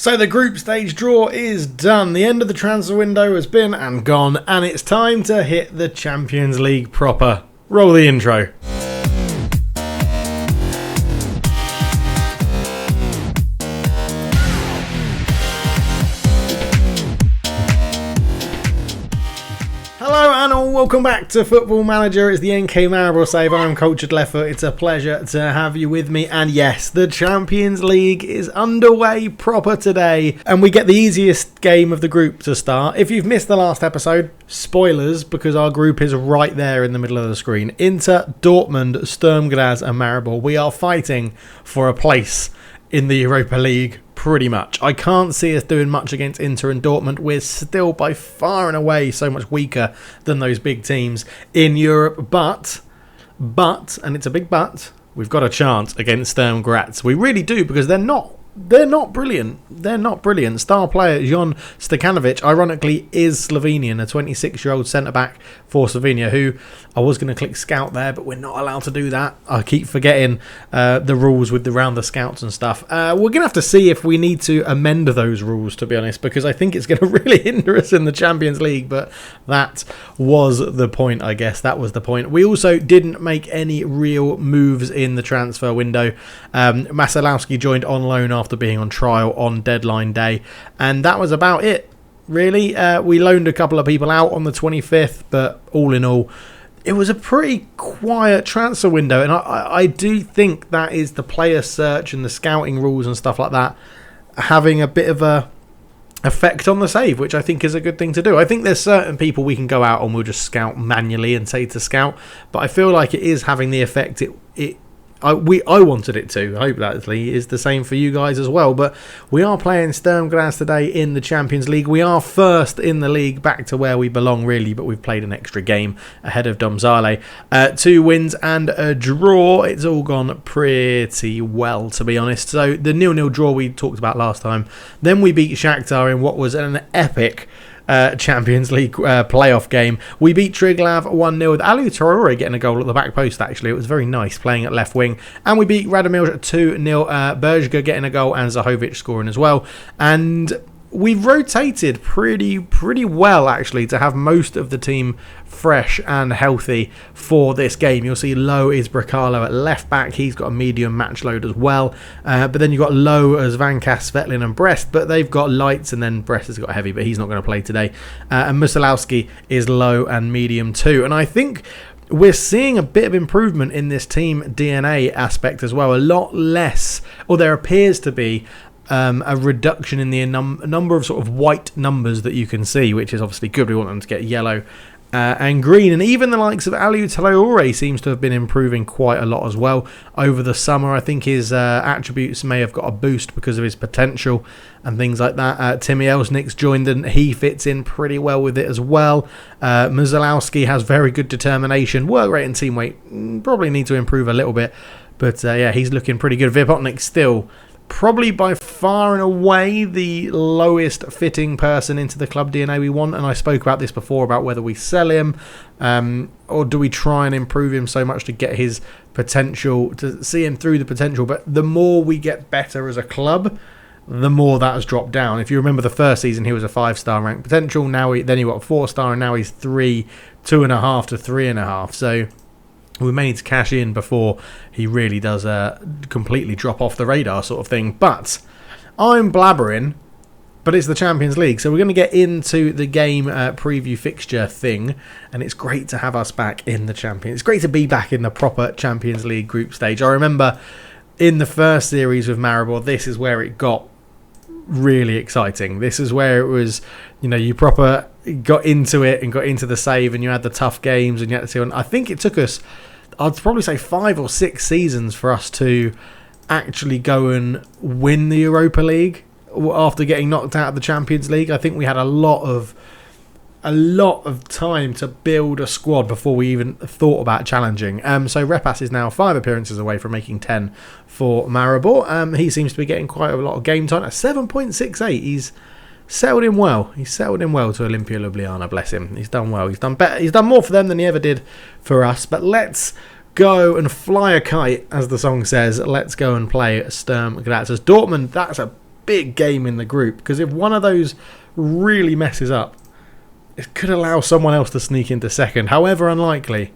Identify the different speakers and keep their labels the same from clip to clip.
Speaker 1: So the group stage draw is done. The end of the transfer window has been and gone, and it's time to hit the Champions League proper. Roll the intro. Hello and welcome back to Football Manager. It's the NK Maribor save. I'm Cultured Leftfoot. It's a pleasure to have you with me. And yes, the Champions League is underway proper today. And we get the easiest game of the group to start. If you've missed the last episode, spoilers, because our group is right there in the middle of the screen. Inter, Dortmund, STURM GRAZ and Maribor. We are fighting for a place in the Europa League, pretty much. I can't see us doing much against Inter and Dortmund. We're still by far and away so much weaker than those big teams in Europe. But, and it's a big but, we've got a chance against STURM GRAZ. We really do, because they're not brilliant. They're not brilliant. Star player Jon Stakanovic, ironically, is Slovenian, a 26-year-old centre-back for Slovenia, who I was going to click scout there, but we're not allowed to do that. I keep forgetting the rules with around the scouts and stuff. We're going to have to see if we need to amend those rules, to be honest, because I think it's going to really hinder us in the Champions League, but that was the point, I guess. That was the point. We also didn't make any real moves in the transfer window. Masalowski joined on loan after being on trial on deadline day, and that was about it, really. We loaned a couple of people out on the 25th, but all in all, it was a pretty quiet transfer window, and I do think that is the player search and the scouting rules and stuff like that having a bit of a effect on the save, which I think is a good thing to do. I think there's certain people we can go out and we'll just scout manually and say to scout, but I feel like it is having the effect I wanted it to. I hope that is the same for you guys as well. But we are playing STURM GRAZ today in the Champions League. We are first in the league, back to where we belong really, but we've played an extra game ahead of Domzale. 2 wins and a draw. It's all gone pretty well, to be honest. So the 0-0 draw we talked about last time. Then we beat Shakhtar in what was an epic Champions League playoff game. We beat Triglav 1-0 with Aliou Traoré getting a goal at the back post, actually. It was very nice playing at left wing. And we beat Radomir 2-0, Bergga getting a goal and Zahovic scoring as well. And we've rotated pretty well, actually, to have most of the team fresh and healthy for this game. You'll see Low is Bracalo at left back. He's got a medium match load as well. But then you've got Low as Vankas, Svetlin and Brest, but they've got lights, and then Brest has got heavy, but he's not going to play today. And Masalowski is low and medium too. And I think we're seeing a bit of improvement in this team DNA aspect as well. A lot less, or there appears to be a reduction in the number of sort of white numbers that you can see, which is obviously good. We want them to get yellow and green, and even the likes of Aliou Traoré seems to have been improving quite a lot as well over the summer. I think his attributes may have got a boost because of his potential and things like that. Timmy Elsnick's joined and he fits in pretty well with it as well. Masalowski has very good determination, work rate and team weight probably need to improve a little bit, but yeah, he's looking pretty good. Vipotnik's still probably by far and away the lowest fitting person into the club DNA we want, and I spoke about this before about whether we sell him or do we try and improve him so much to get his potential, to see him through the potential. But the more we get better as a club, the more that has dropped down. If you remember the first season, he was a 5-star ranked potential. Now then he got a 4-star, and now he's 2.5 to 3.5. So we may need to cash in before he really does completely drop off the radar sort of thing. But I'm blabbering, but it's the Champions League. So we're going to get into the game preview fixture thing. And it's great to have us back in the Champions. It's great to be back in the proper Champions League group stage. I remember in the first series with Maribor, this is where it got really exciting. This is where it was, you proper got into it and got into the save, and you had the tough games, and you had to. And I think it took us, I'd probably say 5 or 6 seasons for us to actually go and win the Europa League after getting knocked out of the Champions League. I think we had a lot of time to build a squad before we even thought about challenging. So Repas is now 5 appearances away from making 10 for Maribor. He seems to be getting quite a lot of game time. At 7.68, he's settled in well. He's settled in well to Olimpia Ljubljana, bless him. He's done well. He's done better. He's done more for them than he ever did for us. But let's go and fly a kite, as the song says. Let's go and play STURM GRAZ. As Dortmund, that's a big game in the group, because if one of those really messes up, it could allow someone else to sneak into second. However unlikely,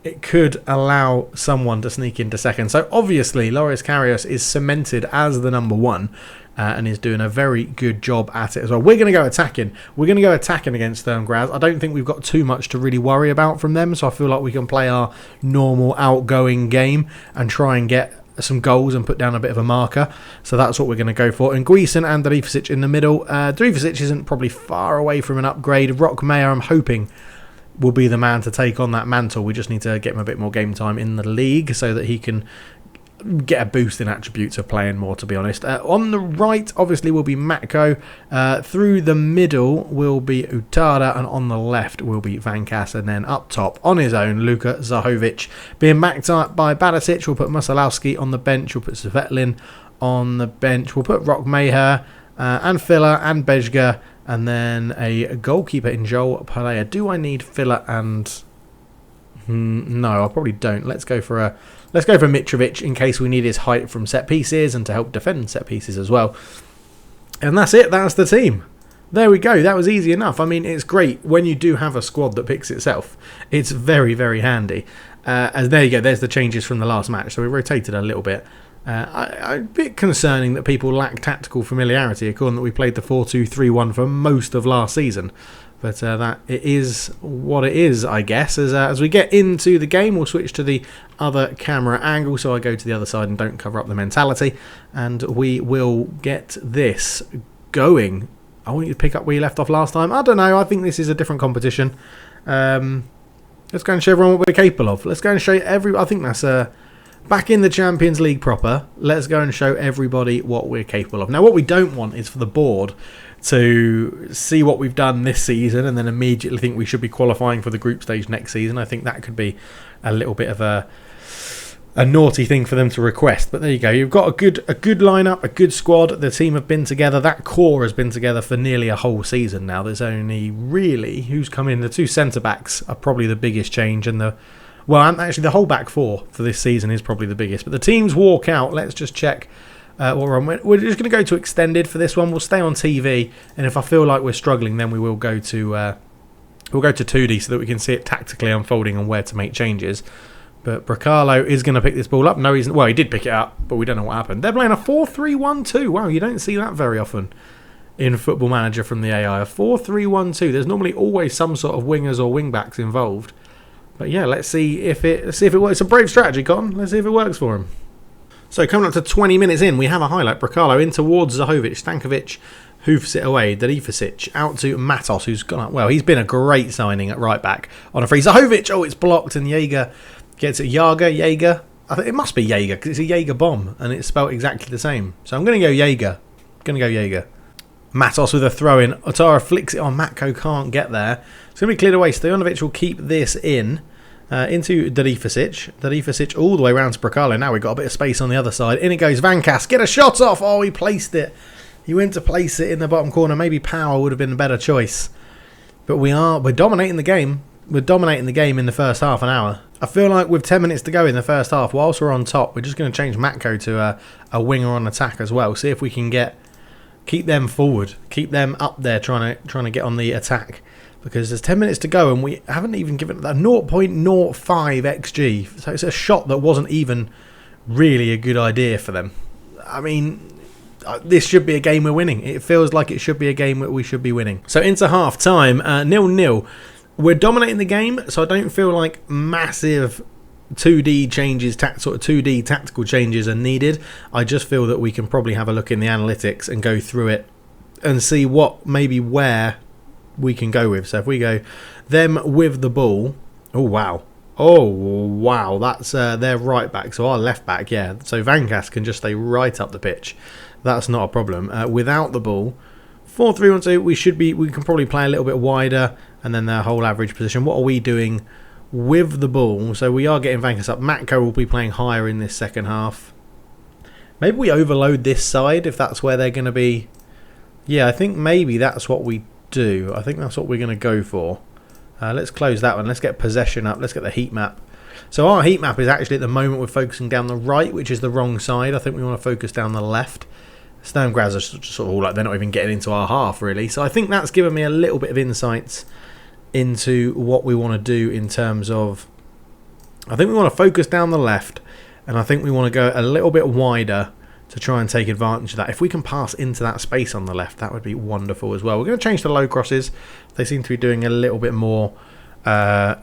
Speaker 1: it could allow someone to sneak into second. So obviously, Loris Karius is cemented as the number one and is doing a very good job at it as well. We're going to go attacking. We're going to go attacking against STURM GRAZ. I don't think we've got too much to really worry about from them, so I feel like we can play our normal outgoing game and try and get some goals and put down a bit of a marker. So that's what we're going to go for. And Guisen and Drivicic in the middle. Drivicic isn't probably far away from an upgrade. Rock Mayer, I'm hoping, will be the man to take on that mantle. We just need to get him a bit more game time in the league so that he can get a boost in attributes of playing more, to be honest. On the right, obviously, will be Matko. Through the middle will be Utada, and on the left will be Vankas, and then up top, on his own, Luka Zahovic. Being backed up by Badasic, we'll put Musalowski on the bench, we'll put Svetlin on the bench, we'll put Rock Maher, and Filler, and Bejga, and then a goalkeeper in Joel Palea. Do I need Filler and... no, I probably don't. Let's go for Mitrovic in case we need his height from set pieces and to help defend set pieces as well. And that's it. That's the team. There we go. That was easy enough. I mean, it's great when you do have a squad that picks itself. It's very, very handy. As there you go. There's the changes from the last match. So we rotated a little bit. A bit concerning that people lack tactical familiarity, according that we played the 4-2-3-1 for most of last season. But that it is what it is, I guess. As we get into the game, we'll switch to the other camera angle, so I go to the other side and don't cover up the mentality. And we will get this going. I want you to pick up where you left off last time. I don't know. I think this is a different competition. Let's go and show everyone what we're capable of. Let's go and show I think that's back in the Champions League proper. Let's go and show everybody what we're capable of. Now, what we don't want is for the board to see what we've done this season and then immediately think we should be qualifying for the group stage next season. I think that could be a little bit of a naughty thing for them to request. But there you go. You've got a good lineup, a good squad. The team have been together. That core has been together for nearly a whole season now. There's only really who's come in. The two centre backs are probably the biggest change, and actually the whole back four for this season is probably the biggest. But the teams walk out. Let's just check. What we're on. We're just going to go to extended for this one. We'll stay on TV, and if I feel like we're struggling, then we will go to 2D so that we can see it tactically unfolding and where to make changes. But Bracalo is going to pick this ball up. No, he's well. He did pick it up, but we don't know what happened. They're playing a 4-3-1-2. Wow, you don't see that very often in Football Manager from the AI. A 4-3-1-2. There's normally always some sort of wingers or wing backs involved. But yeah, let's see if it works. It's a brave strategy, Cotton. Let's see if it works for him. So coming up to 20 minutes in, we have a highlight. Bracalo in towards Zahovic. Stankovic hoofs it away. Drivicic out to Matos, who's gone up. Well, he's been a great signing at right back on a free. Zahovic, it's blocked, and Jaeger gets it. Jaeger. I think it must be Jaeger because it's a Jaeger bomb, and it's spelled exactly the same. So I'm going to go Jaeger. Matos with a throw in. Otara flicks it on. Matko can't get there. It's going to be cleared away. Stojanovic will keep this in. Into Drivicic. Drivicic all the way around to Bracalo. Now we've got a bit of space on the other side. In it goes Vankas. Get a shot off. Oh, he placed it. He went to place it in the bottom corner. Maybe Power would have been a better choice. But we're dominating the game. We're dominating the game in the first half an hour. I feel like with 10 minutes to go in the first half, whilst we're on top, we're just going to change Matko to a winger on attack as well. See if we can keep them forward. Keep them up there trying to get on the attack. Because there's 10 minutes to go and we haven't even given that 0.05 XG. So it's a shot that wasn't even really a good idea for them. I mean, this should be a game we're winning. It feels like it should be a game that we should be winning. So into half time, 0-0. We're dominating the game, so I don't feel like massive 2D changes, sort of 2D tactical changes are needed. I just feel that we can probably have a look in the analytics and go through it and see where we can go with. So if we go them with the ball, oh wow, that's their right back, so our left back, yeah, so Vankas can just stay right up the pitch. That's not a problem. Without the ball, 4-3-1-2, we can probably play a little bit wider, and then their whole average position. What are we doing with the ball? So we are getting Vankas up. Matko will be playing higher in this second half. Maybe we overload this side if that's where they're going to be. Yeah, I think maybe that's what we do. I think that's what we're going to go for. Let's close that one. Let's get possession up. Let's get the heat map. So our heat map is actually at the moment we're focusing down the right, which is the wrong side. I think we want to focus down the left. STURM GRAZ are sort of all like they're not even getting into our half really. So I think that's given me a little bit of insights into what we want to do in terms of, I think we want to focus down the left, and I think we want to go a little bit wider to try and take advantage of that. If we can pass into that space on the left, that would be wonderful as well. We're going to change the low crosses. They seem to be doing a little bit more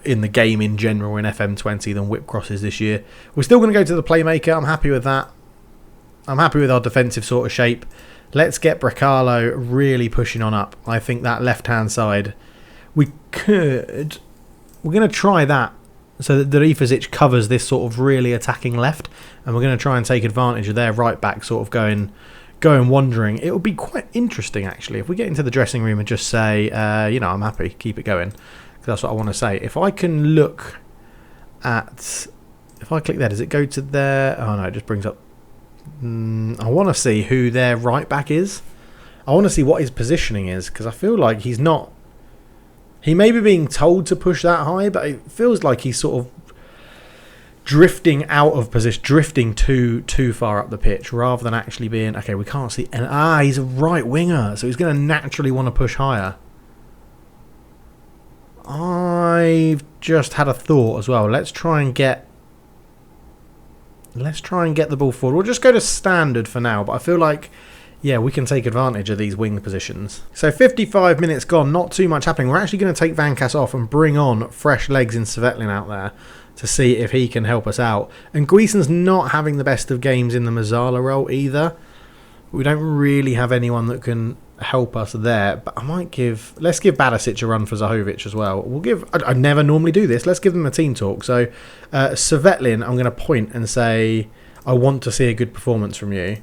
Speaker 1: in the game in general in FM20 than whip crosses this year. We're still going to go to the playmaker. I'm happy with that. I'm happy with our defensive sort of shape. Let's get Bracalo really pushing on up. I think that left-hand side, we're going to try that so that Darifusic covers this sort of really attacking left, and we're going to try and take advantage of their right back sort of going wandering. It would be quite interesting actually if we get into the dressing room and just say, you know, I'm happy, keep it going, because that's what I want to say. If I can look at, if I click there, does it go to there? Oh no, it just brings up. I want to see who their right back is. I want to see what his positioning is, because I feel like he's not. He may be being told to push that high, but it feels like he's sort of drifting out of position, drifting too far up the pitch, rather than actually being, okay, we can't see. And he's a right winger, so he's going to naturally want to push higher. I've just had a thought as well. Let's try and get the ball forward. We'll just go to standard for now, but I feel like, yeah, we can take advantage of these wing positions. So 55 minutes gone, not too much happening. We're actually going to take Vankas off and bring on fresh legs in Svetlin out there to see if he can help us out. And Guisen's not having the best of games in the Mazzala role either. We don't really have anyone that can help us there, but I might let's give Barisic a run for Zahovic as well. We'll give, I never normally do this, let's give them a team talk. So Svetlin, I'm going to point and say, I want to see a good performance from you.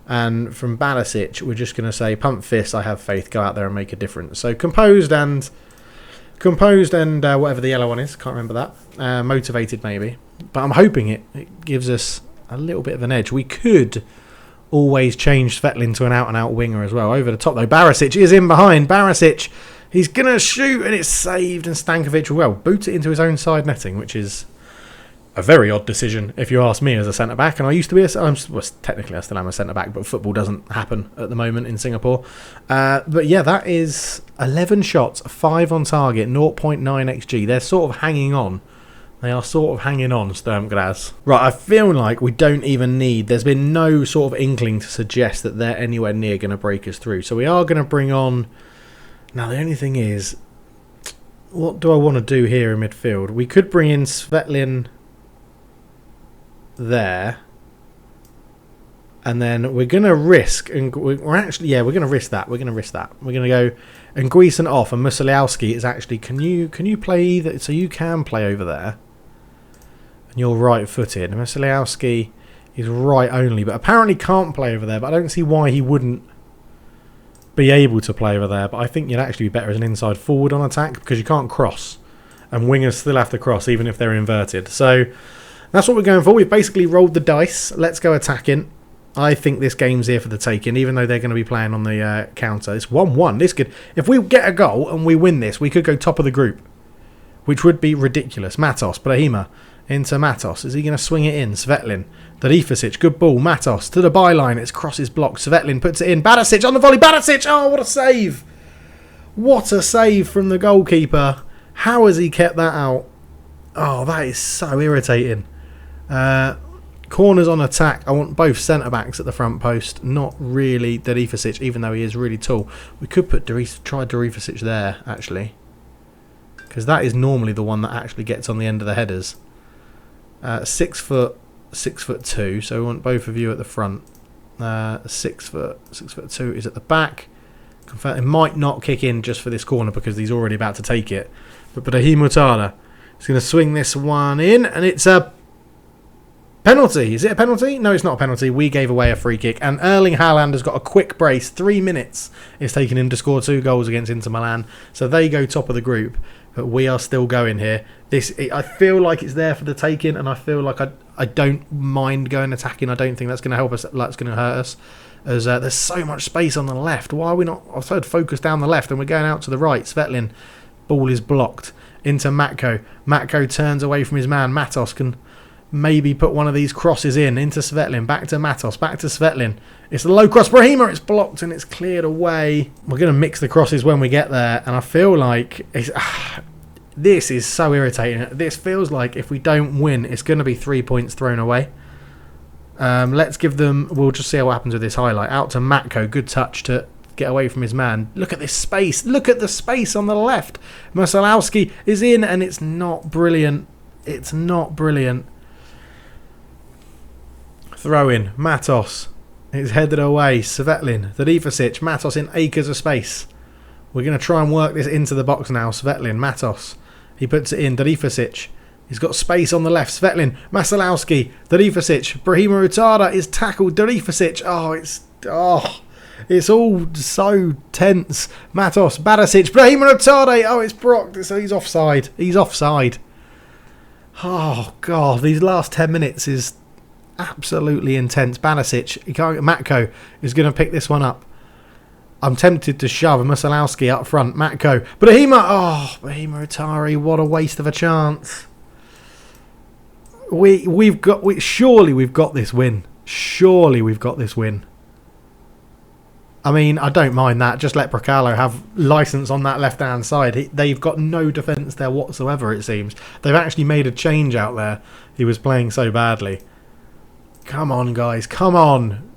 Speaker 1: And from Barisic, we're just going to say, pump fist, I have faith, go out there and make a difference. So composed and whatever the yellow one is, can't remember that. Motivated maybe, but I'm hoping it gives us a little bit of an edge. We could always change Svetlin to an out-and-out winger as well. Over the top though, Barisic is in behind. Barisic, he's going to shoot, and it's saved, and Stankovic will boot it into his own side netting, which is a very odd decision if you ask me as a centre-back. And I used to be technically I still am a centre-back, but football doesn't happen at the moment in Singapore. But yeah, that is 11 shots, 5 on target, 0.9 XG. They're sort of hanging on. They are sort of hanging on, STURM GRAZ. Right, I feel like we don't even need... There's been no sort of inkling to suggest that they're anywhere near going to break us through. So we are going to bring on... Now, the only thing is, what do I want to do here in midfield? We could bring in Svetlin there. And then we're going to risk... And we're actually... Yeah, we're going to risk that. We're going to go... And Guisen off, and Musoliowski is actually... Can you play either... So you can play over there. And you're right-footed. Musoliowski is right only, but apparently can't play over there. But I don't see why he wouldn't be able to play over there. But I think you'd actually be better as an inside forward on attack, because you can't cross. And wingers still have to cross, even if they're inverted. So that's what we're going for. We've basically rolled the dice. Let's go attacking. I think this game's here for the taking, even though they're going to be playing on the counter. It's 1-1. This could, if we get a goal and we win this, we could go top of the group, which would be ridiculous. Matos, Brahima, into Matos. Is he going to swing it in? Svetlin, Darifusic, good ball. Matos to the byline. It's crosses blocked. Svetlin puts it in. Barisic on the volley. Barisic! Oh, what a save! What a save from the goalkeeper. How has he kept that out? Oh, that is so irritating. Corners on attack. I want both centre-backs at the front post. Not really Darifusic, even though he is really tall. We could put try Darifusic there, actually. Because that is normally the one that actually gets on the end of the headers. 6'2", so we want both of you at the front. 6'2" is at the back. It might not kick in just for this corner because he's already about to take it. But Brahim Mutala is going to swing this one in, and it's a penalty. Is it a penalty? No, it's not a penalty. We gave away a free kick. And Erling Haaland has got a quick brace. 3 minutes it's taken him to score 2 goals against Inter Milan. So they go top of the group. But we are still going here. I feel like it's there for the taking. And I feel like I don't mind going attacking. I don't think that's going to help us. That's going to hurt us. As there's so much space on the left. Why are we not? I've tried to focus down the left. And we're going out to the right. Svetlin. Ball is blocked. Into Matko. Matko turns away from his man. Matos can maybe put one of these crosses into Svetlin, back to Matos, back to Svetlin. It's a low cross. Brahima, it's blocked and it's cleared away. We're going to mix the crosses when we get there, and I feel like this is so irritating. This feels like if we don't win, it's going to be 3 points thrown away. Let's give them... We'll just see what happens with this highlight. Out to Matko. Good touch to get away from his man. Look at this space. Look at the space on the left. Musalowski is in, and it's not brilliant. It's not brilliant. Throw in. Matos. It's headed away. Svetlin. Darifusic. Matos in acres of space. We're going to try and work this into the box now. Svetlin. Matos. He puts it in. Darifusic. He's got space on the left. Svetlin. Masalowski. Darifusic. Brahima Utada is tackled. Darifusic. It's all so tense. Matos. Barisic. Brahima Utada. Oh, it's blocked. So he's offside. He's offside. Oh, God. These last 10 minutes is absolutely intense. Barisic. Matko is going to pick this one up. I'm tempted to shove Musalowski up front. Matko. Brahima. Oh, Brahima Utari. What a waste of a chance. Surely we've got this win. Surely we've got this win. I mean, I don't mind that. Just let Bracalo have license on that left-hand side. They've got no defence there whatsoever, it seems. They've actually made a change out there. He was playing so badly. Come on, guys. Come on.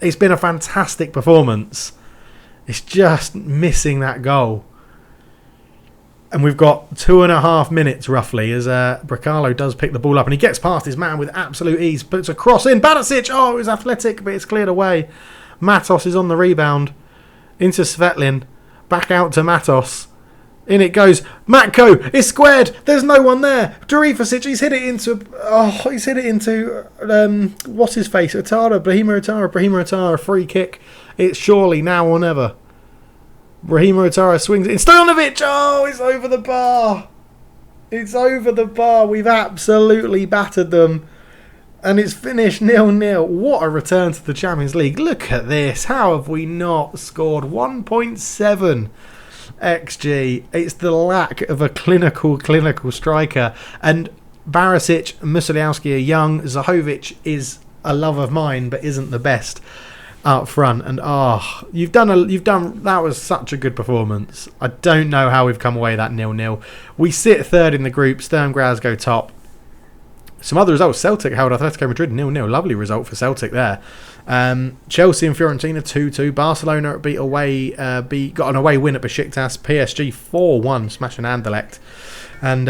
Speaker 1: It's been a fantastic performance. It's just missing that goal. And we've got 2.5 minutes, roughly, as Bracalo does pick the ball up. And he gets past his man with absolute ease. Puts a cross in. Barisic! Oh, it was athletic, but it's cleared away. Matos is on the rebound. Into Svetlin. Back out to Matos. In it goes. Matko is squared. There's no one there. Darifusic, he's hit it into... Oh, he's hit it into... what's his face? Brahima Utara. Free kick. It's surely now or never. Brahima Utara swings it in. Stojanovic! Oh, it's over the bar. It's over the bar. We've absolutely battered them. And it's finished 0-0. What a return to the Champions League. Look at this. How have we not scored 1.7 XG? It's the lack of a clinical striker. And Barisic and Musalowski are young. Zahovic is a love of mine, but isn't the best up front. And that was such a good performance. I don't know how we've come away that 0-0. We sit third in the group. STURM GRAZ go top. Some other results. Celtic held Atletico Madrid 0-0. Lovely result for Celtic there. Chelsea and Fiorentina 2-2. Barcelona got an away win at Besiktas. PSG 4-1, smashing Anderlecht. And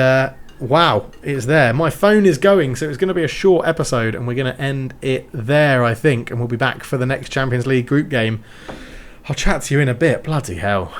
Speaker 1: wow, it's there. My phone is going, so it's going to be a short episode, and we're going to end it there, I think. And we'll be back for the next Champions League group game. I'll chat to you in a bit. Bloody hell.